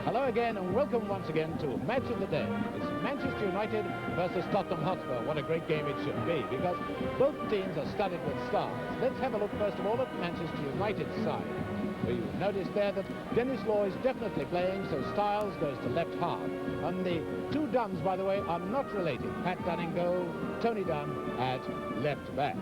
Hello again and welcome once again to Match of the Day. It's Manchester United versus Tottenham Hotspur. What a great game it should be, because both teams are studded with stars. Let's have a look first of all at Manchester United's side. You notice there that Dennis Law is definitely playing, so Styles goes to left half. And the two Duns, by the way, are not related. Pat Dunn in goal, Tony Dunn at left back.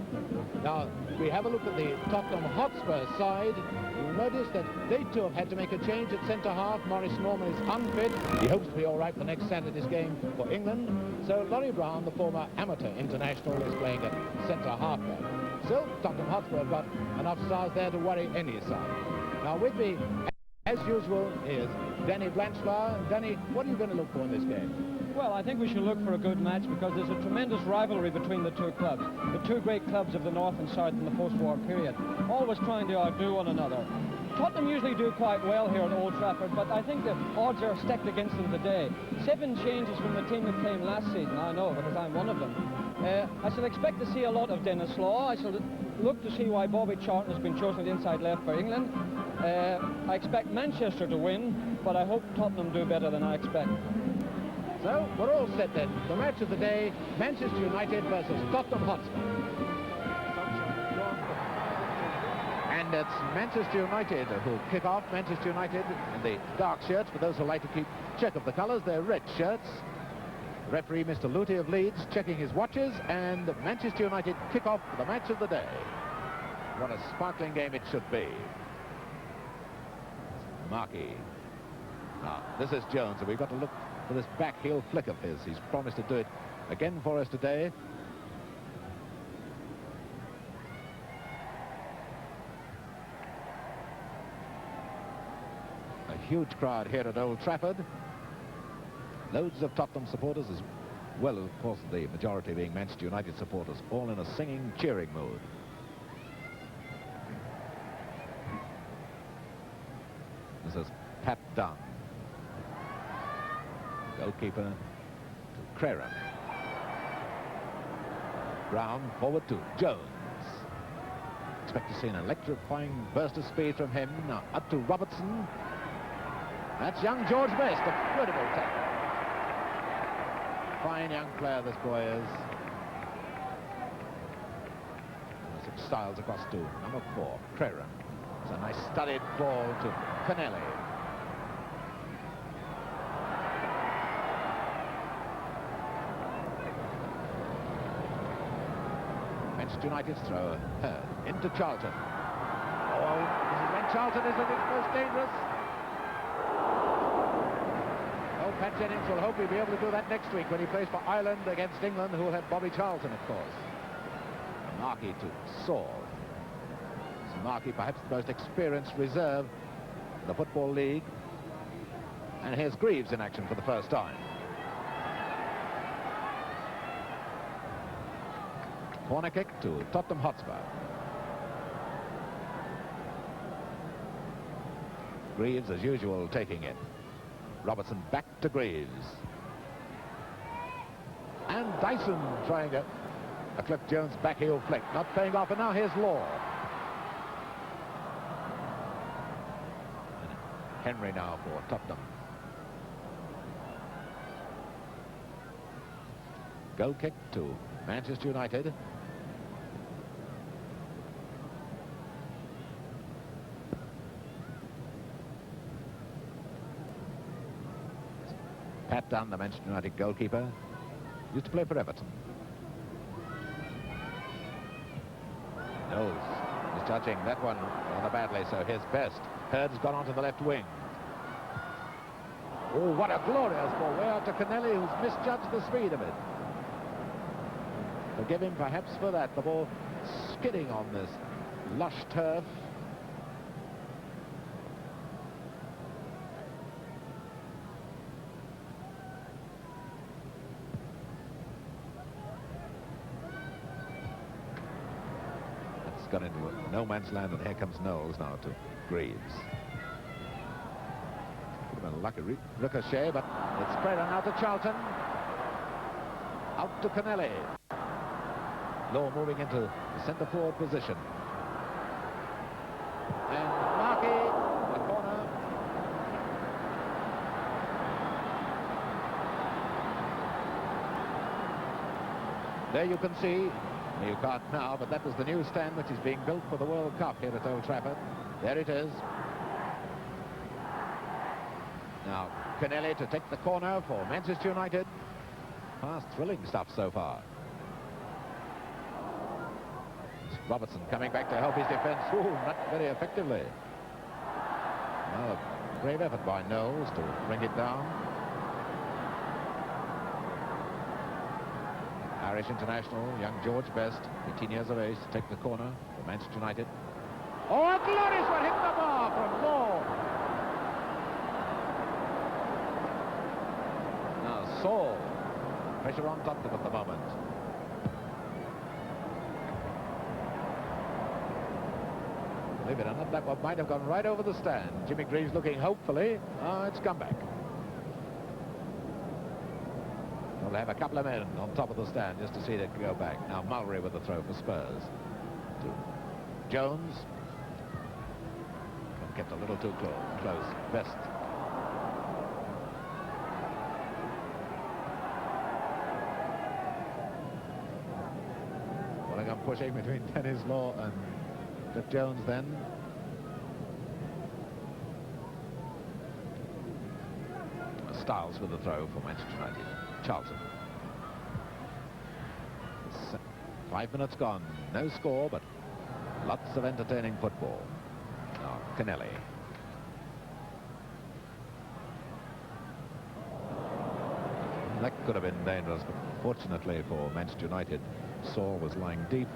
Now, we have a look at the Tottenham Hotspur side. You'll notice that they too have had to make a change at centre-half. Maurice Norman is unfit. He hopes to be all right for next Saturday's game for England. So Laurie Brown, the former amateur international, is playing at centre-half back. So Tottenham Hotspur have got enough stars there to worry any side. Now with me, as usual, is Danny Blanchflower. Danny, what are you going to look for in this game? Well, I think we should look for a good match because there's a tremendous rivalry between the two clubs. The two great clubs of the North and South in the post-war period, always trying to outdo one another. Tottenham usually do quite well here at Old Trafford, but I think the odds are stacked against them today. 7 changes from the team that came last season, I know, because I'm one of them. I shall expect to see a lot of Dennis Law. I shall look to see why Bobby Charlton has been chosen at inside left for England. I expect Manchester to win, but I hope Tottenham do better than I expect. So, we're all set then. The match of the day, Manchester United versus Tottenham Hotspur. And it's Manchester United who kick off. Manchester United in the dark shirts. For those who like to keep check of the colours, they're red shirts. Referee Mr. Luty of Leeds checking his watches, and Manchester United kick off for the match of the day. What a sparkling game it should be. Markey. Now, this is Jones, and we've got to look for this back heel flick of his. He's promised to do it again for us today. A huge crowd here at Old Trafford. Loads of Tottenham supporters, as well, of course, the majority being Manchester United supporters, all in a singing, cheering mood. This is Pat Dunn. Goalkeeper to Crerand. Brown forward to Jones. Expect to see an electrifying burst of speed from him. Now up to Robertson. That's young George Best, a beautiful tackle. Fine young player this boy is. Styles across to number 4, Crerand. It's a nice studied ball to Canelli. Manchester United's throw, Hurd into Charlton. Oh, this is when Charlton is at its most dangerous. Oh, Pat Jennings will hope he'll be able to do that next week when he plays for Ireland against England, who will have Bobby Charlton, of course. Markey to Saul. Markey, perhaps the most experienced reserve in the Football League. And here's Greaves in action for the first time. Corner kick to Tottenham Hotspur. Greaves, as usual, taking it. Robertson back to Greaves. And Dyson trying a Cliff Jones back heel flick, not paying off, and now here's Law. Henry now for Tottenham. Goal kick to Manchester United. Pat Dunn, the Manchester United goalkeeper, used to play for Everton. Knows he's judging that one rather badly, so here's Best. Hurd's gone onto the left wing. Oh, what a glorious ball. Way out to Canelli, who's misjudged the speed of it. Forgive him perhaps for that. The ball skidding on this lush turf. It's gone into no man's land, and here comes Knowles now to Greaves. Could have been a lucky ricochet, but it's Crerand now to Charlton. Out to Canelli. Law moving into the centre forward position. And Markey, the corner. There you can see, you can't now, but that was the new stand which is being built for the World Cup here at Old Trafford. There it is. Now, Canelli to take the corner for Manchester United. Fast, thrilling stuff so far. It's Robertson coming back to help his defence. Ooh, not very effectively. Now, a brave effort by Knowles to bring it down. Irish international, young George Best, 18 years of age, to take the corner for Manchester United. Oh, a glorious one, hit the bar from Law. Now, Saul, pressure on Tottenham at the moment. Believe it or not, that one might have gone right over the stand. Jimmy Greaves looking hopefully. It's come back. We'll have a couple of men on top of the stand just to see it go back. Now Mulry with the throw for Spurs. To Jones. Kept a little too close. Best. Well, I'm pushing between Dennis Law and Jones then. Styles with the throw for Manchester United. Charlton. 5 minutes gone. No score, but lots of entertaining football. Now, Canelli. That could have been dangerous, but fortunately for Manchester United, Saul was lying deep.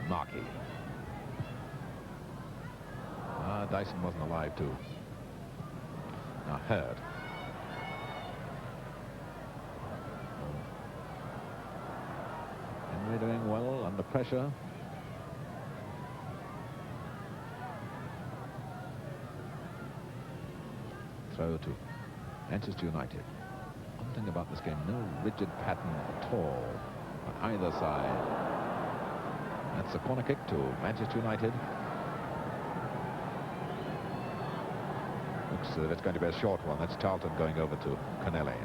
Markey. Dyson wasn't alive too. Now Hurd. Henry doing well under pressure. Throw to Manchester United. One thing about this game, no rigid pattern at all on either side. That's a corner kick to Manchester United. Looks as if it's going to be a short one. That's Charlton going over to Canelli.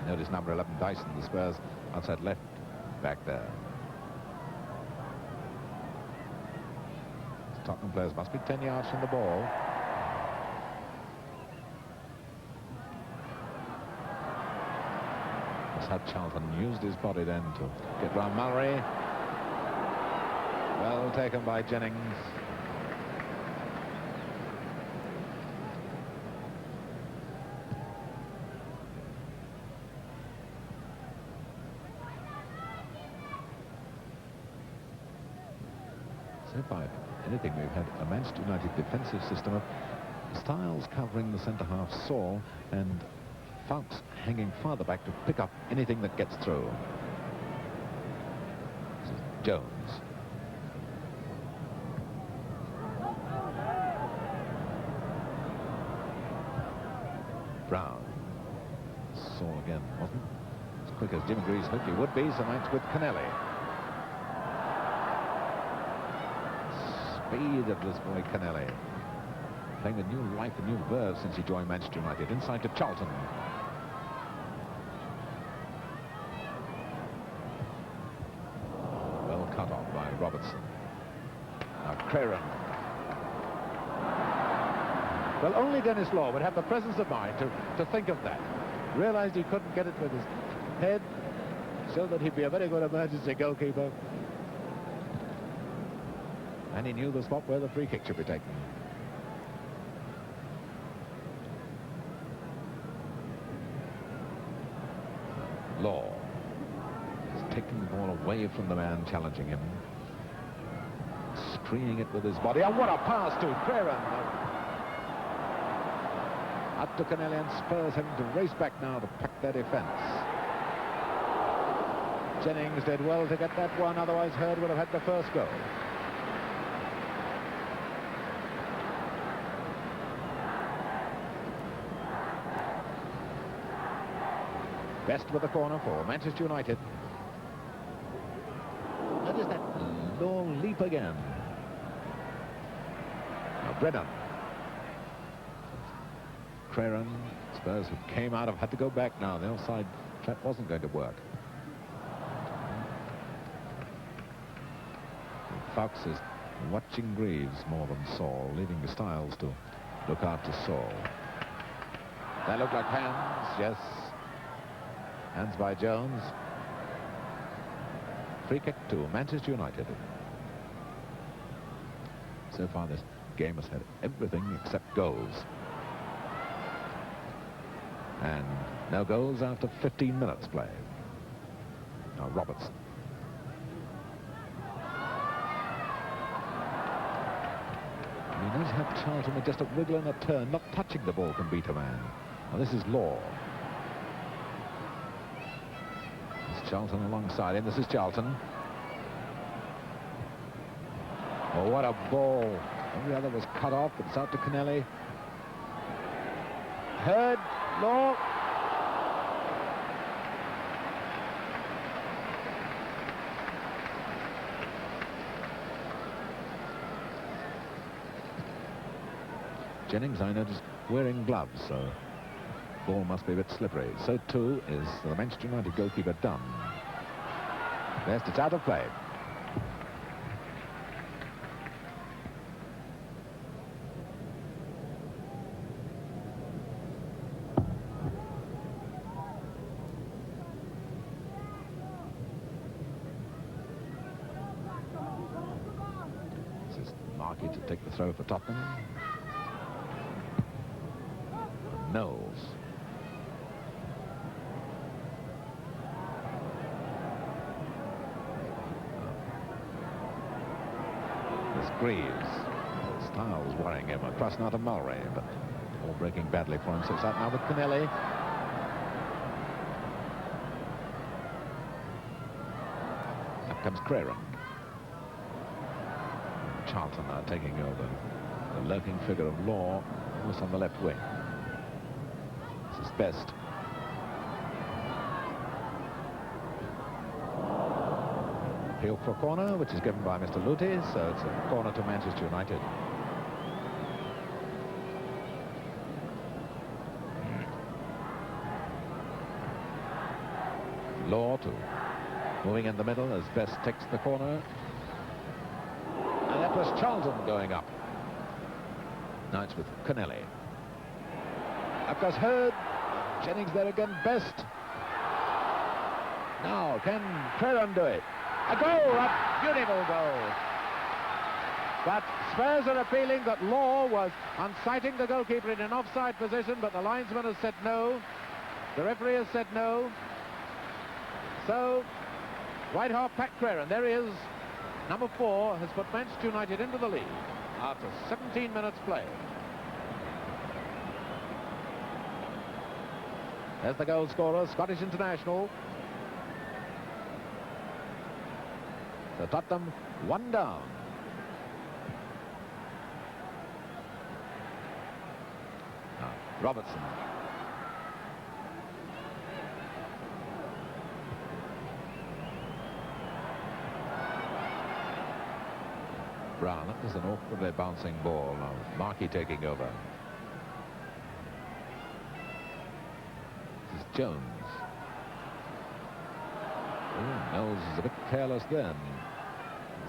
Notice number 11, Dyson, the Spurs outside left back there. Tottenham players must be 10 yards from the ball. That's how Charlton used his body then to get round Mulry. Well taken by Jennings. So far, if anything, we've had a Manchester United defensive system of Styles covering the centre-half Saul and Fouts hanging farther back to pick up anything that gets through. This is Jones. Brown. Saul again wasn't as quick as Jimmy Greaves hoped he would be, so now it's with Canelli. Speed of this boy Canelli, playing with new life and new verve since he joined Manchester United. Inside to Charlton. Well cut off by Robertson. Now Crerand. Well, only Dennis Law would have the presence of mind to think of that. Realized he couldn't get it with his head, so that he'd be a very good emergency goalkeeper. And he knew the spot where the free kick should be taken. Law is taking the ball away from the man challenging him. Screening it with his body. And what a pass to Crerand. Up to Canelli, and Spurs having to race back now to pack their defence. Jennings did well to get that one, otherwise Hurd would have had the first goal. Best with the corner for Manchester United. Notice that long leap again. Now Brennan. Crerand. Spurs who came out had to go back now. The offside trap wasn't going to work. Fox is watching Greaves more than Saul, leaving Styles to look after Saul. That looked like hands, yes. Hands by Jones. Free kick to Manchester United. So far this game has had everything except goals. And no goals after 15 minutes play. Now Robertson. You notice how Charlton with just a wriggle and a turn, not touching the ball, can beat a man. Now this is Law. It's Charlton alongside him. This is Charlton. Oh, what a ball. Every other was cut off, but it's out to Kennelly. Heard, Law. Jennings, I noticed, wearing gloves, so ball must be a bit slippery. So too is the Manchester United goalkeeper Dunn. Best, it's out of play. This is Markey to take the throw for Tottenham. Knowles. This Greaves. Styles worrying him across now to Mulray, but all breaking badly for him. So it's out now with Kennelly. Up comes Crerand. Charlton now taking over. The lurking figure of Law was on the left wing. This is Best. Appeal for a corner, which is given by Mr. Luti, so it's a corner to Manchester United. Law to moving in the middle as Best takes the corner. And that was Charlton going up. Now it's with Kennelly. Up goes Hurd. Jennings there again. Best. Now can Crerand do it? A goal! A beautiful goal. But Spurs are appealing that Law was unsighting the goalkeeper in an offside position, but the linesman has said no. The referee has said no. So right half Pat Crerand, there he is. Number 4 has put Manchester United into the lead after 17 minutes play. There's the goal scorer, Scottish international. So Tottenham 1 down. Now, Robertson. Brown, that was an awkwardly bouncing ball. Now Markey taking over. This is Jones. Oh, Knowles is a bit careless then.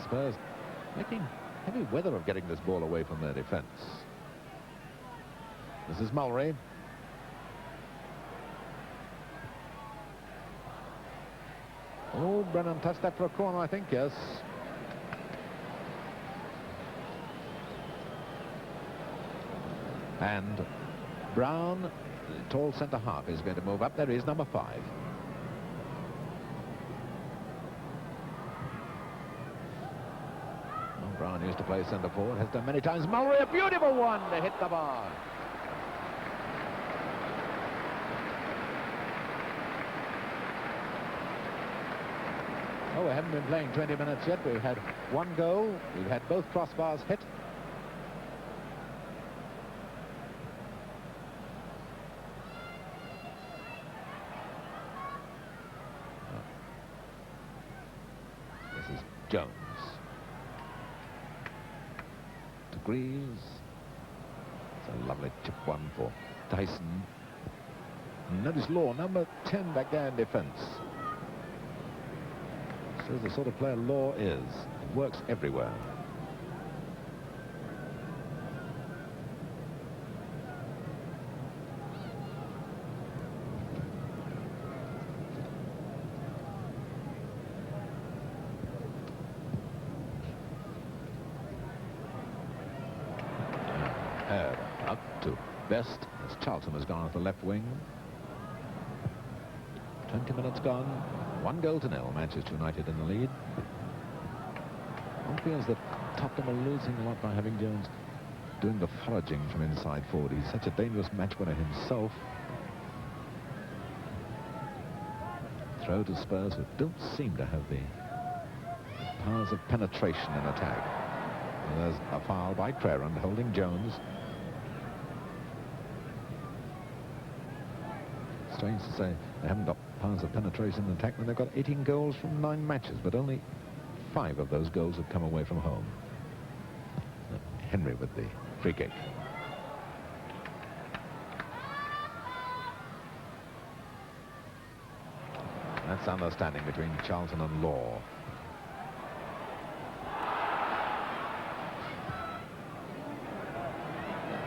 Spurs making heavy weather of getting this ball away from their defence. This is Mulray. Oh, Brennan touched that for a corner, I think, yes. And Brown, the tall centre-half, is going to move up. There he is, number 5. Well, Brown used to play centre-forward, has done many times. Mulray, a beautiful one to hit the bar. Oh, we haven't been playing 20 minutes yet. We've had 1 goal. We've had both crossbars hit. Jones. To Greaves. It's a lovely chip one for Dyson. Notice Law, number 10 back there in defence. Shows the sort of player Law is. Works everywhere. Up to Best as Charlton has gone off the left wing. 20 minutes gone. 1-0. Manchester United in the lead. One feels that Tottenham are losing a lot by having Jones doing the foraging from inside forward. He's such a dangerous match winner himself. Throw to Spurs, who don't seem to have the powers of penetration in attack. And there's a foul by Crerand holding Jones. Strange to say they haven't got powers of penetration in attack when they've got 18 goals from 9 matches, but only 5 of those goals have come away from home. Henry with the free kick. That's understanding between Charlton and Law.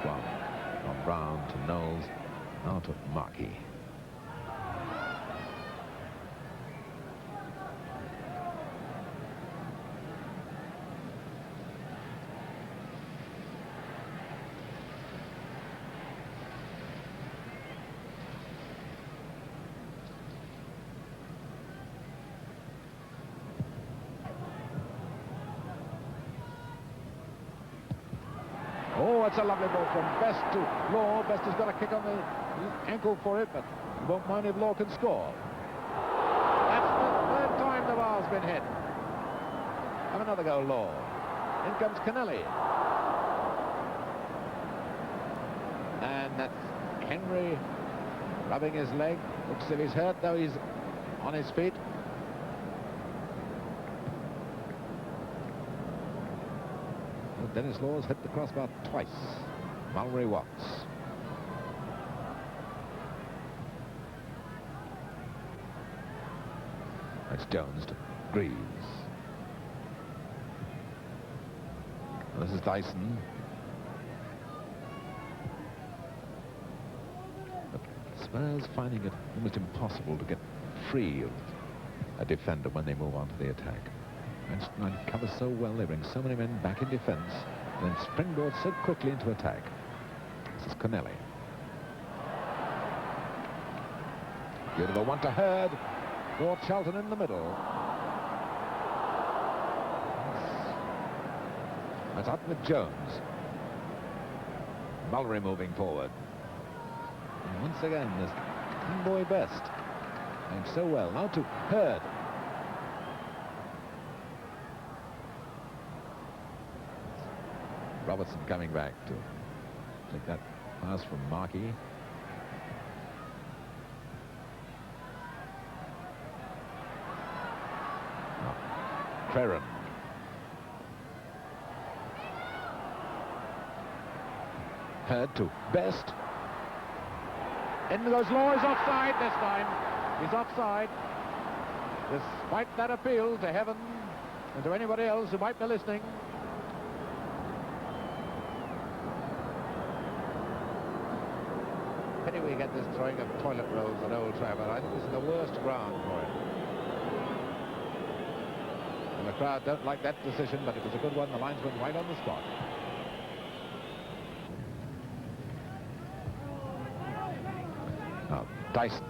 From Brown to Knowles, now to Markey. Oh, it's a lovely ball from Best to Law. Best has got a kick on the ankle for it, but he won't mind if Law can score. That's the third time the bar's been hit. Have another go, Law. In comes Kennelly. And that's Henry rubbing his leg. Looks as if he's hurt, though he's on his feet. Dennis Law's hit the crossbar twice. Mullery Watts. That's Jones to Greaves. And this is Dyson. But Spurs finding it almost impossible to get free of a defender when they move on to the attack. Manchester United covers so well, they bring so many men back in defence, and then springboard so quickly into attack. This is Kennelly. Beautiful one to Hurd, for Charlton in the middle. That's up with Jones. Mullery moving forward. And once again, this young boy Best. And so well. Now to Hurd. Robertson coming back to take that pass from Markey. Crerand. Hurd to Best. In goes Law. He's offside this time. He's offside. Despite that appeal to heaven and to anybody else who might be listening. Pity we get this throwing of toilet rolls at Old Trafford. I think this is the worst ground for it. And the crowd don't like that decision, but it was a good one. The linesman right on the spot. Now, Dyson.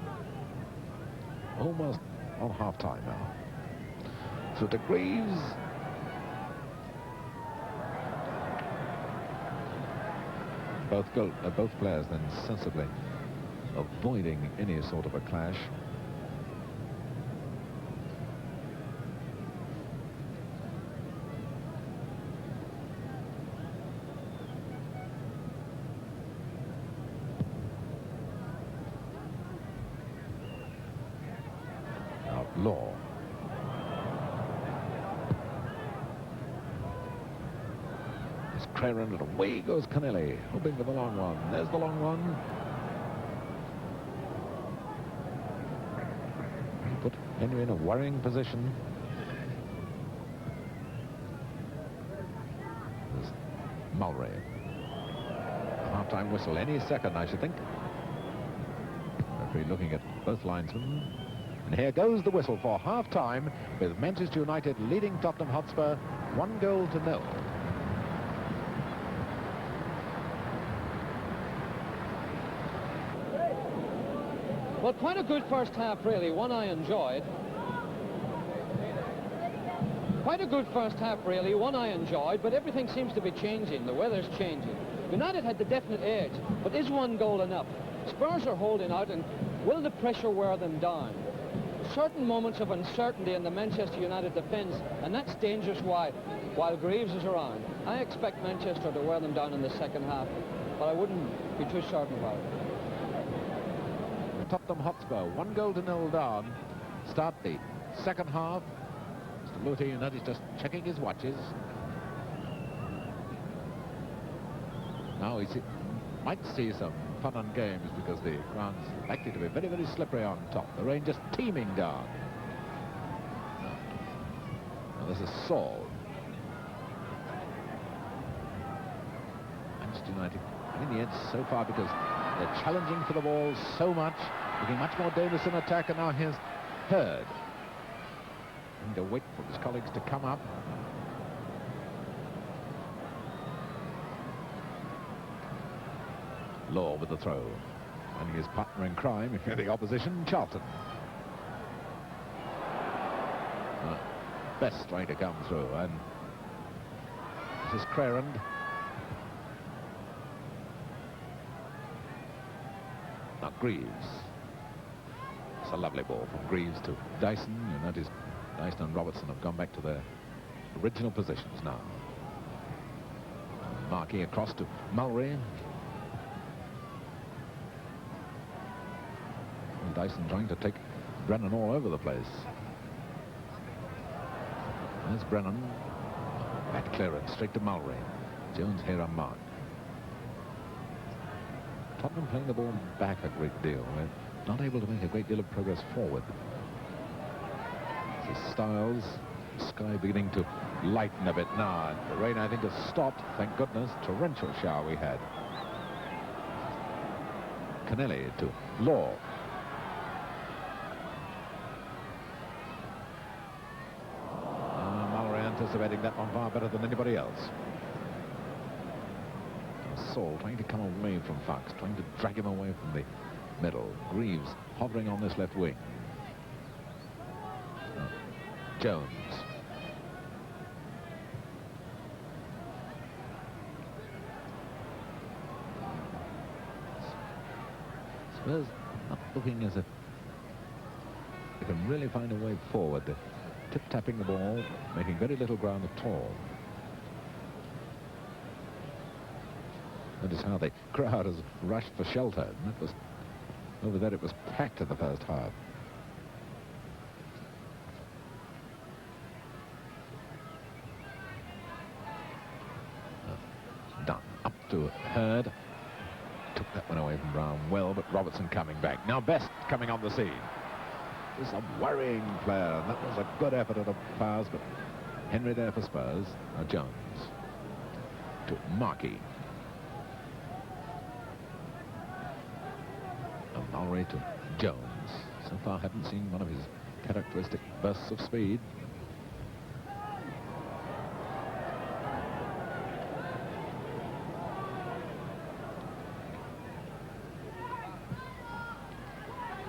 Almost on half-time now. So to Greaves. Both players then sensibly avoiding any sort of a clash. Now Law. Crerand, and away goes Kennelly, hoping for the long one. There's the long one. We're in a worrying position. There's Mulray. Half-time whistle any second, I should think. Referee looking at both linesmen. And here goes the whistle for half-time, with Manchester United leading Tottenham Hotspur 1-0. Well, quite a good first half, really, one I enjoyed. Quite a good first half, really, one I enjoyed, but everything seems to be changing. The weather's changing. United had the definite edge, but is one goal enough? Spurs are holding out, and will the pressure wear them down? Certain moments of uncertainty in the Manchester United defence, and that's dangerous while Greaves is around. I expect Manchester to wear them down in the second half, but I wouldn't be too certain about it. Tottenham Hotspur 1-0 down. Start the second half. Mr. Luthi, you notice, just checking his watches. Now he might see some fun and games because the ground's likely to be very, very slippery on top. The rain just teeming down. Now this is Saul. Manchester United in the edge so far because they're challenging for the ball so much, looking much more dangerous in attack, and now here's Hurd. Having to wait for his colleagues to come up. Law with the throw. Finding his partner in crime, if you're the opposition, Charlton. Best trying to come through, and this is Crerand. Now Greaves. It's a lovely ball from Greaves to Dyson. You notice Dyson and Robertson have gone back to their original positions now. Marquis across to Mulray. And Dyson trying to take Brennan all over the place. There's Brennan. Bad clearance straight to Mulray. Jones here unmarked. Tottenham playing the ball back a great deal. They're not able to make a great deal of progress forward. This is Styles. Sky beginning to lighten a bit now. The rain, I think, has stopped. Thank goodness. Torrential shower we had. Canelli to Law. Mulray anticipating that one far better than anybody else. Saul trying to come away from Fox, trying to drag him away from the middle. Greaves hovering on this left wing. Jones. Spurs not looking as if they can really find a way forward. They're tip-tapping the ball, making very little ground at all. Notice how the crowd has rushed for shelter. And it was, over there it was packed in the first half. Done. Up to Hurd. Took that one away from Brown well, but Robertson coming back. Now Best coming on the scene. This is a worrying player. And that was a good effort at a pass, but Henry there for Spurs. Now Jones. To Marquis. Mulray to Jones. So far haven't seen one of his characteristic bursts of speed.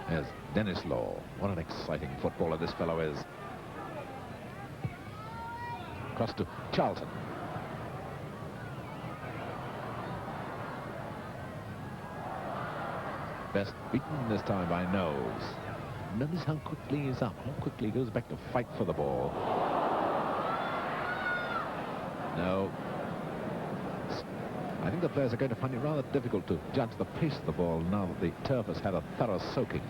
There's Dennis Law. What an exciting footballer this fellow is. Across to Charlton. Best beaten this time by Knowles. Notice how quickly he's up, how quickly he goes back to fight for the ball. No. I think the players are going to find it rather difficult to judge the pace of the ball now that the turf has had a thorough soaking.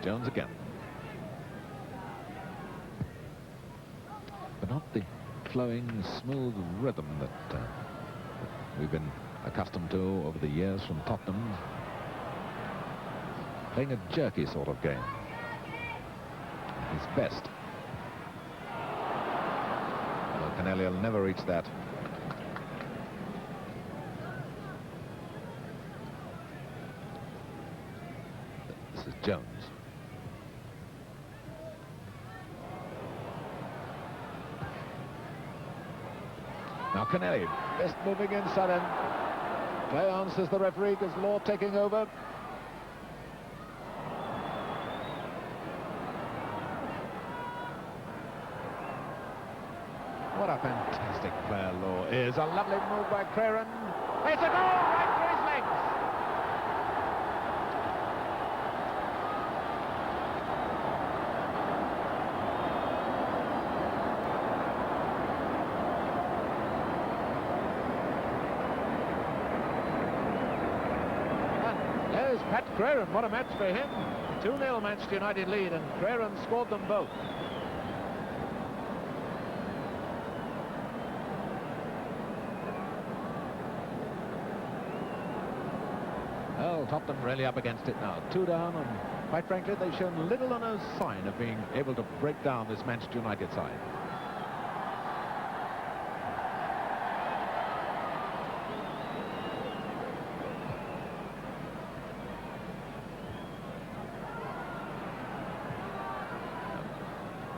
Jones again. But not the flowing, smooth rhythm that we've been accustomed to over the years from Tottenham. Playing a jerky sort of game. At his best. Well, Canelli will never reach that. This is Jones. Now Canelli, best moving in sudden. Play on, says the referee, because Law taking over. What a fantastic player Law is. A lovely move by Crerand. It's a goal right through his legs. And there's Pat Crerand. What a match for him. 2-0 Manchester United lead, and Crerand scored them both. Well, Tottenham really up against it now. 2 down, and quite frankly, they've shown little or no sign of being able to break down this Manchester United side.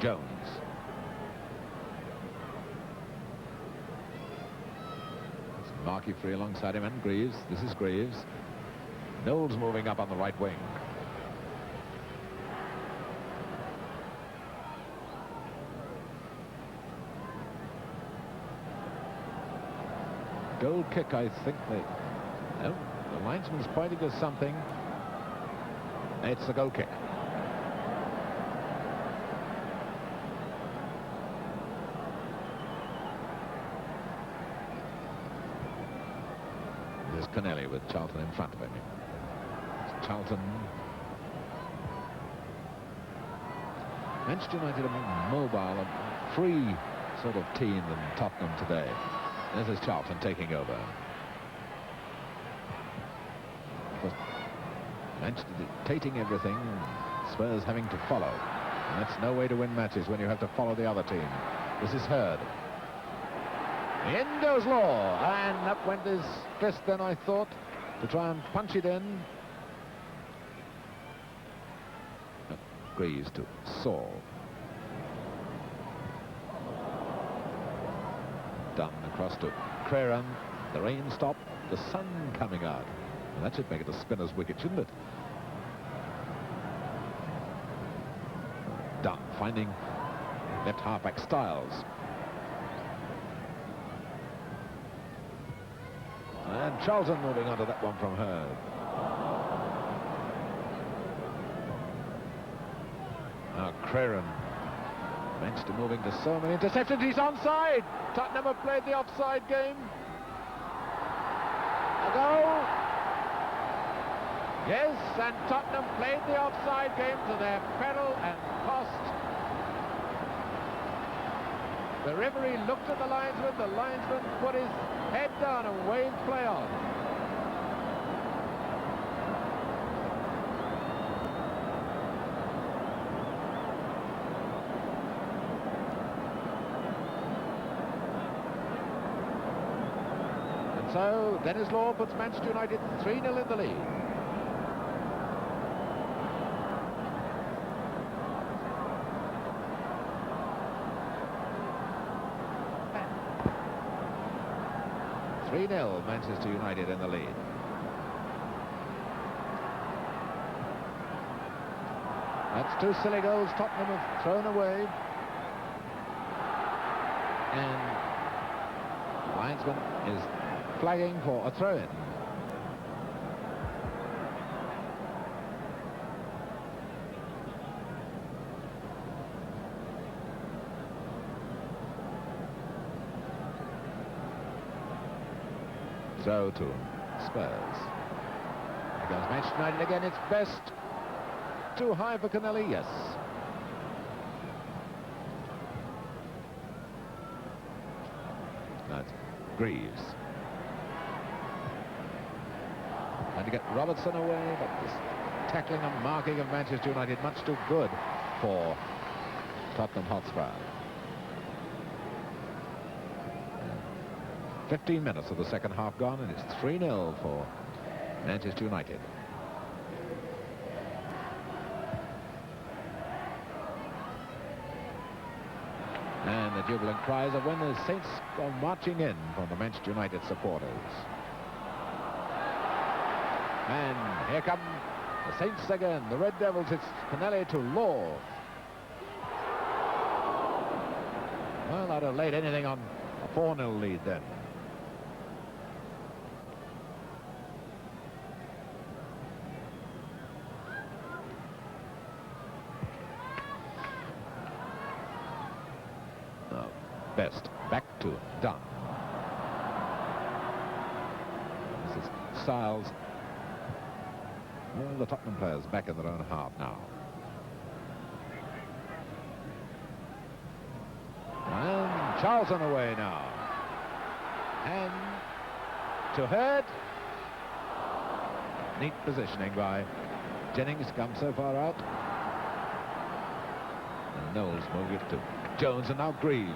Jones. Markey free alongside him, and Greaves. This is Greaves. Knowles moving up on the right wing. Goal kick, I think they... No, the linesman's pointing to something. It's a goal kick. There's Canelli with Charlton in front of him. Charlton. Manchester United are more mobile and free sort of team than Tottenham today. This is Charlton taking over. Manchester dictating everything, Spurs having to follow. And that's no way to win matches when you have to follow the other team. This is Hurd. In goes Law, and up went his fist then, I thought, to try and punch it in. Greaves to Saul. Done across to Crerand. The rain stopped, the sun coming out. And that should make it a spinner's wicket, shouldn't it? Dunn finding left half-back Styles. And Charlton moving onto that one from Hurd. Now Crerand. Manchester moving to so many interceptions. He's onside. Tottenham have played the offside game. A goal. Yes, and Tottenham played the offside game to their peril and cost. The referee looked at the linesman. The linesman put his head down and waved play on. And so Dennis Law puts Manchester United 3-0 in the lead. Manchester United in the lead. That's 2 silly goals Tottenham have thrown away. And the linesman is flagging for a throw-in. Throw to Spurs. Here goes Manchester United again, its best too high for Kennelly? Yes. That's Greaves. Trying to get Robertson away, but this tackling and marking of Manchester United much too good for Tottenham Hotspur. 15 minutes of the second half gone, and it's 3-0 for Manchester United. And the jubilant cries of when the Saints go marching in from the Manchester United supporters. And here come the Saints again. The Red Devils, it's Kennelly to Law. Well, I'd have laid anything on a 4-0 lead then. Best back to Dunn. This is Styles. All the Tottenham players back in their own half now. And Charlton away now. And to Hurd. Neat positioning by Jennings, come so far out. And Knowles moved it to Jones, and now Greaves.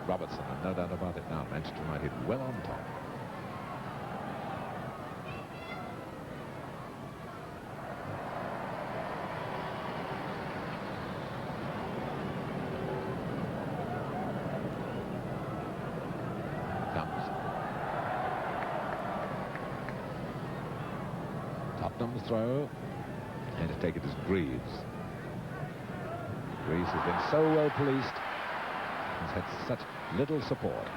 Robertson, and no doubt about it now, Manchester United well on top. Comes Tottenham's throw, and to take it is Greaves. Greaves has been so well policed. He's had such little support.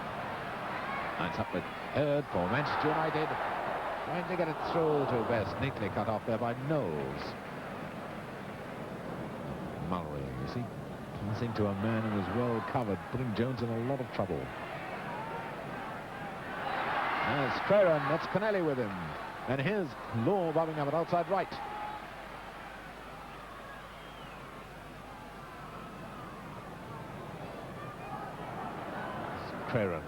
And it's up with Hurd for Manchester United. Trying to get it through to Best. Neatly cut off there by Knowles. Mullery, you see, passing to a man who was well covered, putting Jones in a lot of trouble. That's Crerand, that's Kennelly with him. And here's Law bobbing up at outside right. Crerand.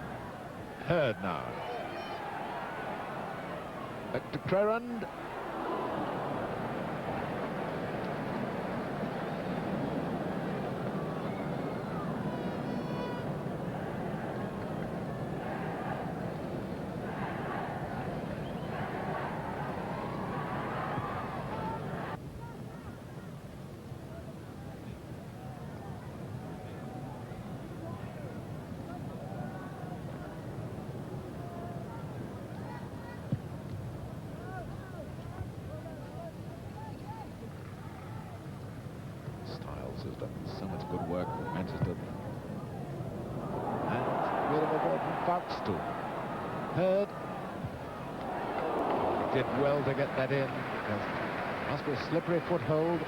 Hurd now. Back to Crerand. Has done so much good work for Manchester. And beautiful ball from Fouts to Hurd. Did well to get that in, because it must be a slippery foothold.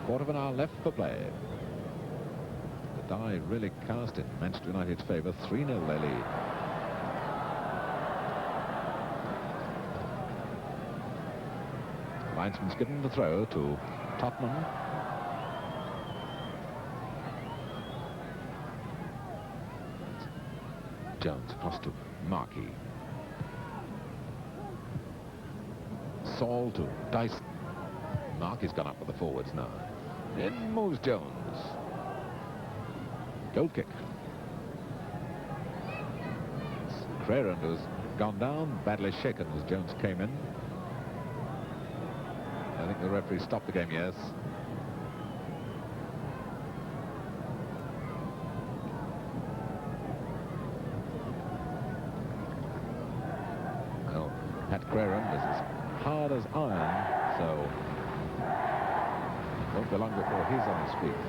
Quarter of an hour left for play. The die really cast in Manchester United's favour. 3-0 they lead. Linesman's given the throw to Tottenham. Jones across to Markey. Saul to Dyson. Markey's gone up with the forwards now. In moves Jones. Goal kick. Crerand has gone down, badly shaken as Jones came in. I think the referee stopped the game, yes. Well, Pat Crerand is as hard as iron, so it won't be long before he's on his feet.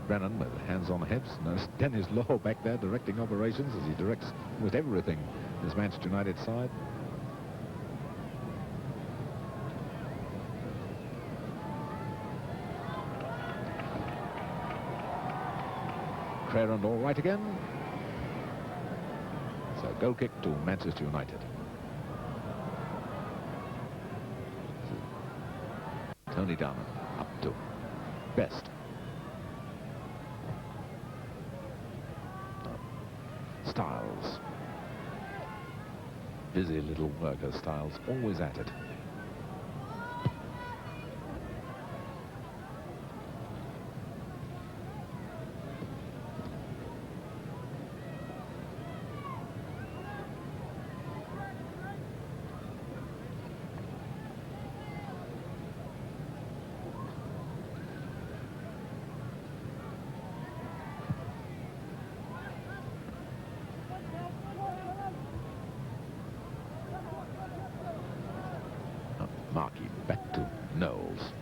Brennan with hands on the hips. No, Dennis Law back there directing operations as he directs almost everything this Manchester United side. Crerand all right again. So goal kick to Manchester United. Tony Darman up to Best. Styles. Busy little worker, Styles, always at it. Markey back to Knowles.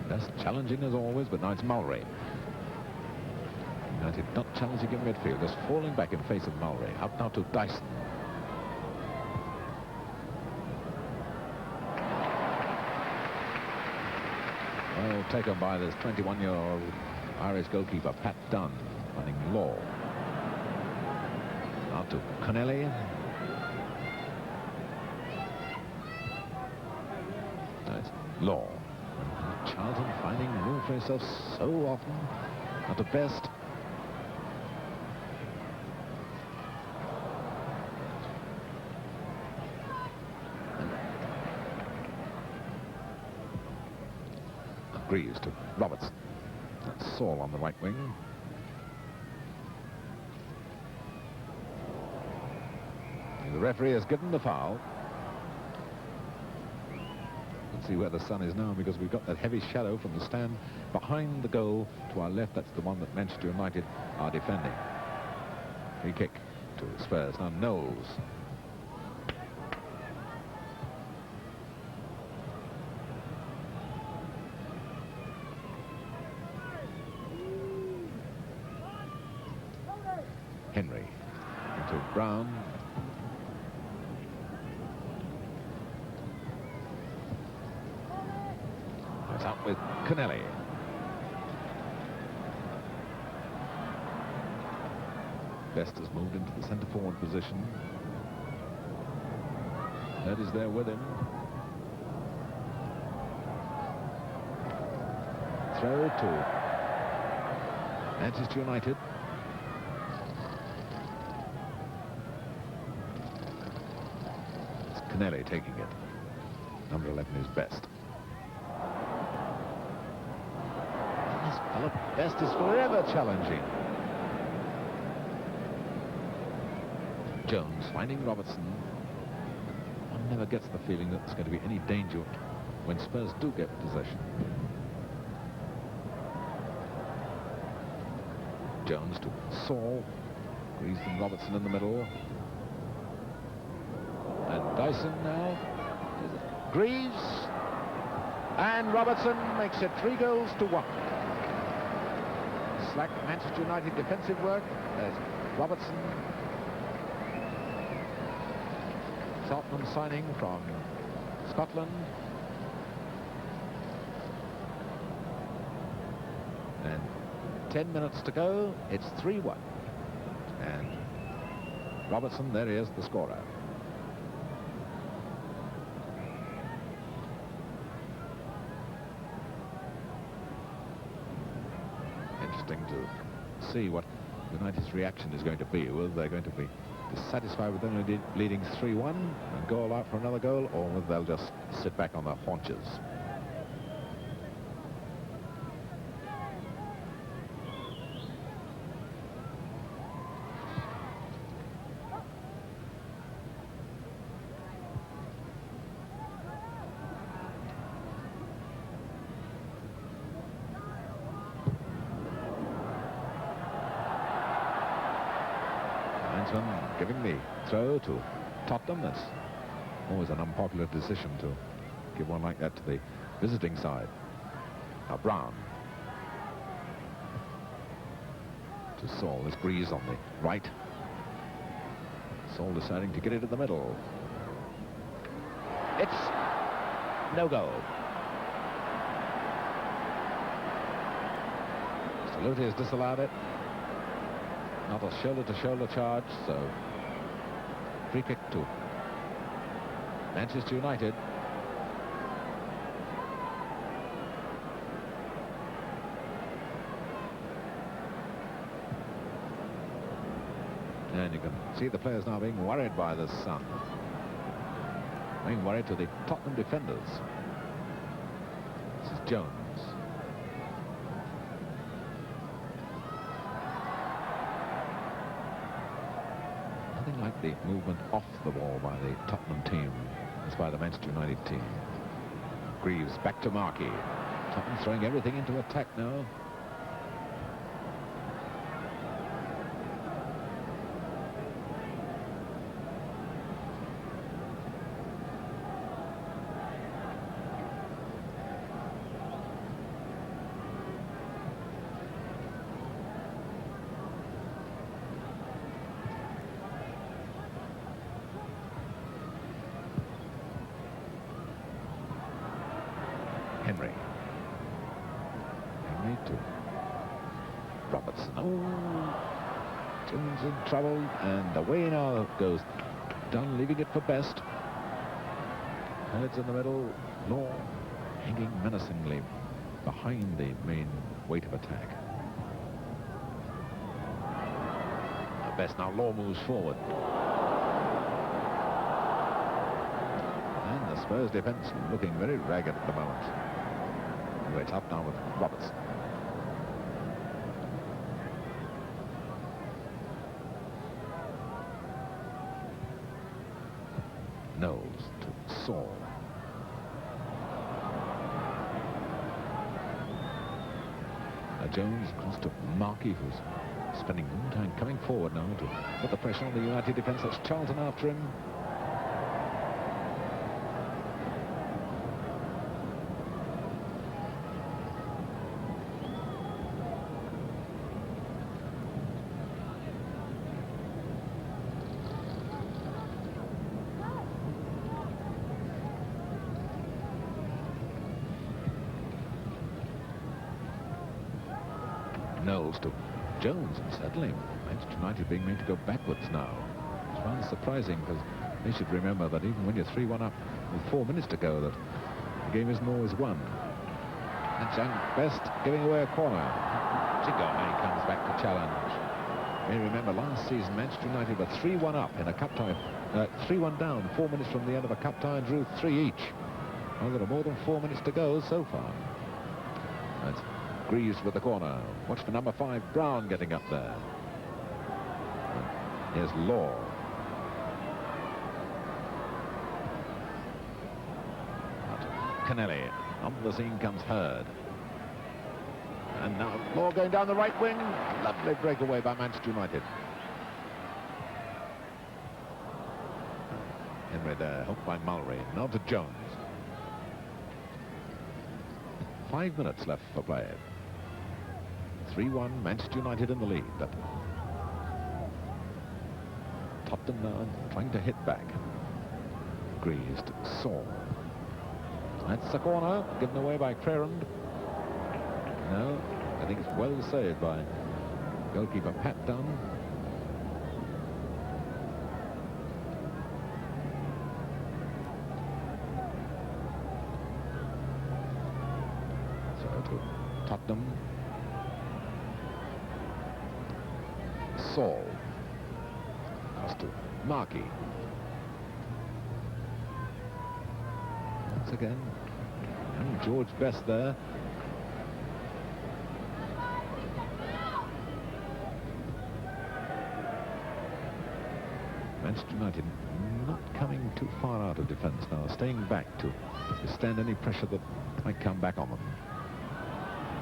That's challenging as always, but now it's Mulray. United not challenging in midfield, just falling back in face of Mulray. Up now to Dyson. Well taken by this 21-year-old Irish goalkeeper, Pat Dunn, finding Law. Now to Connelly. Law. Charlton finding room for himself so often. Not at Best. Greaves to Robertson. That's Saul on the right wing. The referee has given the foul. See where the sun is now, because we've got that heavy shadow from the stand behind the goal to our left. That's the one that Manchester United are defending. Free kick to Spurs. Now Knowles. Henry into Brown. Up with Connelly. Best has moved into the centre forward position. That is there with him. Throw to Manchester United. It's Connelly taking it. Number 11 is Best. Best is forever challenging. Jones finding Robertson. One never gets the feeling that there's going to be any danger when Spurs do get possession. Jones to Saul. Greaves and Robertson in the middle. And Dyson now. Greaves. And Robertson makes it 3-1. Slack Manchester United defensive work. There's Robertson. Tottenham signing from Scotland. And 10 minutes to go. It's 3-1. And Robertson, there he is, the scorer. To see what United's reaction is going to be. Whether they're going to be dissatisfied with only leading 3-1 and go all out for another goal, or whether they'll just sit back on their haunches. Giving the throw to Tottenham. That's always an unpopular decision to give one like that to the visiting side. Now Brown to Saul. There's Greaves on the right. Saul deciding to get it in the middle. It's no goal. Salute has disallowed it. Not a shoulder-to-shoulder charge, so free kick to Manchester United. And you can see the players now being worried by this sun. Being worried to the Tottenham defenders. This is Jones. Nothing like the movement off the ball by the Tottenham team as by the Manchester United team. Greaves back to Markey. Tottenham throwing everything into attack now. Henry to Robertson. Oh, Jones in trouble, and away now goes Dunn, leaving it for Best. Heads in the middle, Law hanging menacingly behind the main weight of attack. Best now, Law moves forward. And the Spurs defense looking very ragged at the moment. Anyway, it's up now with Robertson. Knowles to Saul. Jones across to Markey, who's spending more time coming forward now to put the pressure on the United defence. That's Charlton after him. Knowles to Jones, and certainly Manchester United being made to go backwards now. It's rather surprising, because they should remember that even when you're 3-1 up with 4 minutes to go, that the game isn't always won. And young Best giving away a corner. Chigone comes back to challenge. You may remember last season Manchester United were 3-1 up in a cup tie, 3-1 down, 4 minutes from the end of a cup tie, and drew 3 each. Well, there are more than 4 minutes to go so far. That's Greaves with the corner. Watch for number 5, Brown, getting up there. Here's Law. Canelli. On the scene comes Hurd. And now Law going down the right wing. Lovely breakaway by Manchester United. Henry there, helped by Mullery. Now to Jones. 5 minutes left for play. 3-1, Manchester United in the lead, but Tottenham now trying to hit back. Greaves to Saul. That's the corner, given away by Crerand. No, I think it's well saved by goalkeeper Pat Dunn. So to Tottenham. Saul. Pass to Markey. Once again, and George Best there. Manchester United not coming too far out of defence now, staying back to withstand any pressure that might come back on them.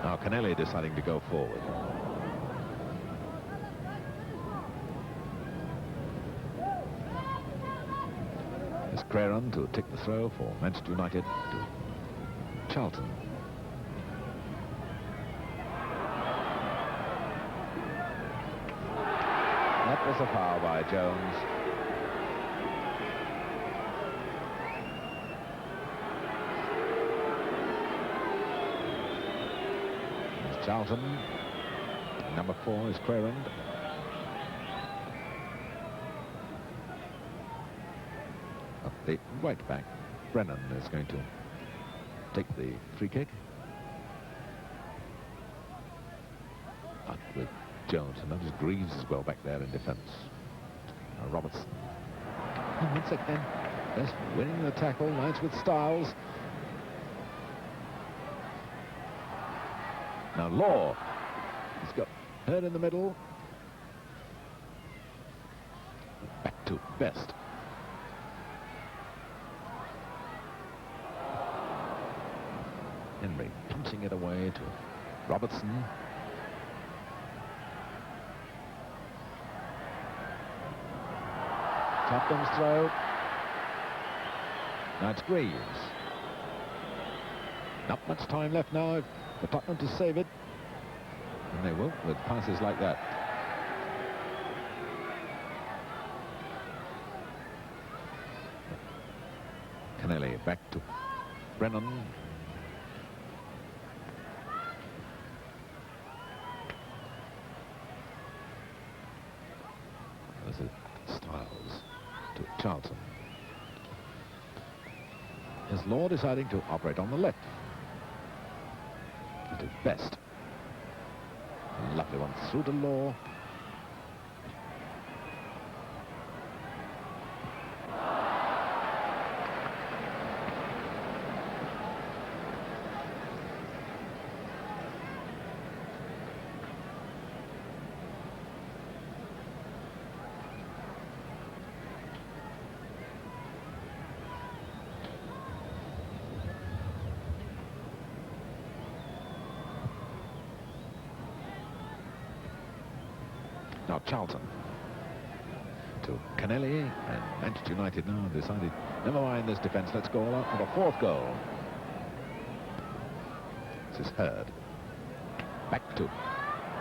Now Canelli deciding to go forward. Crerand to take the throw for Manchester United to Charlton. That was a foul by Jones. Charlton Number 4 is Crerand. Up the right back, Brennan is going to take the free kick. But with Jones, and notice Greaves as well back there in defence. Roberts. And once again, just winning the tackle, nice with Styles. Now Law, he's got Hurd in the middle. Back to Best. Henry punching it away to Robertson. Tottenham's throw. Now it's Greaves. Not much time left now for Tottenham to save it. And they will with passes like that. Kennelly back to Brennan. There's it, Styles to Charlton. Is Law deciding to operate on the left? It is Best. Lovely one through to Law. Now Charlton to Kennelly, and Manchester United now decided, never mind this defence, let's go all out for the 4th goal. This is Hurd. Back to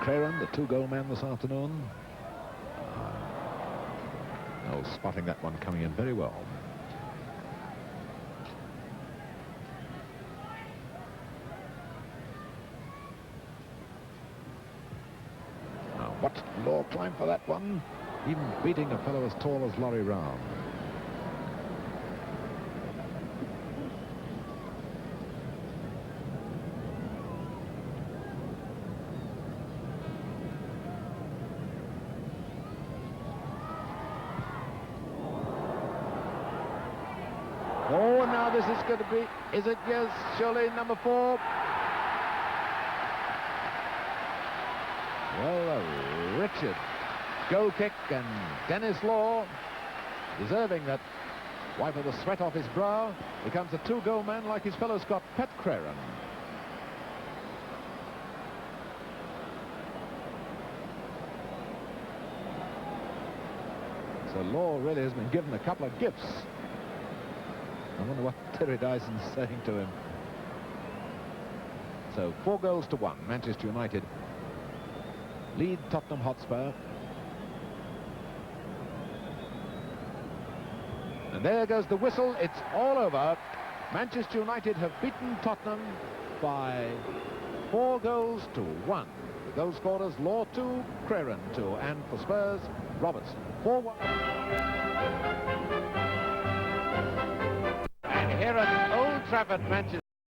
Crerand, the 2-goal man this afternoon. Oh, spotting that one coming in very well. What Law climb for that one, even beating a fellow as tall as Laurie Round. Oh, now this is going to be, is it? Yes, surely number 4. Well, Richard goal kick, and Dennis Law, deserving that wipe of the sweat off his brow, becomes a 2-goal man like his fellow Scot Pat Crerand. So Law really has been given a couple of gifts. I wonder what Terry Dyson's saying to him. So 4-1, Manchester United lead Tottenham Hotspur. And there goes the whistle. It's all over. Manchester United have beaten Tottenham by 4-1. The goal scorers, Law 2, Crerand 2, and for Spurs, Robertson 4-1. And here at Old Trafford, Manchester